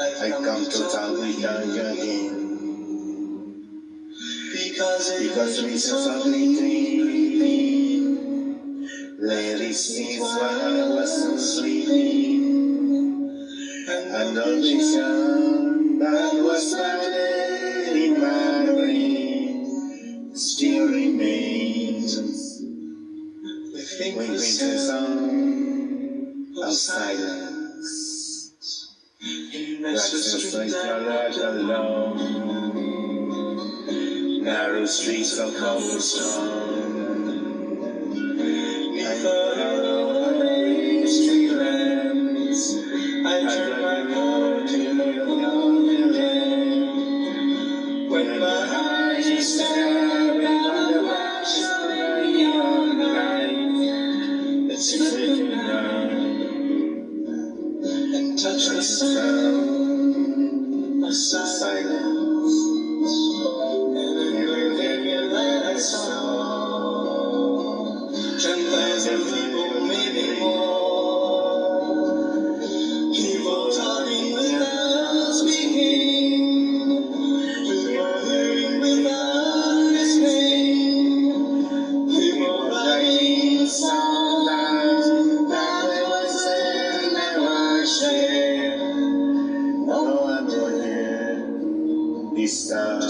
I come to talk with you again. Because reasons of dreaming, lyrics is while I was sleeping, and the vision that was flooded in my brain still remains. With the sound of silence, that's just like a lot alone. Narrow streets of cobblestone, neath the hollow street lamps, I turn my heart to your land. When my eyes stare beyond the flash of the neon light that's flickering down, and touch the sound of silence. People talking without speaking, people hearing without listening, people writing songs that they once said never share. No one will hear this sound.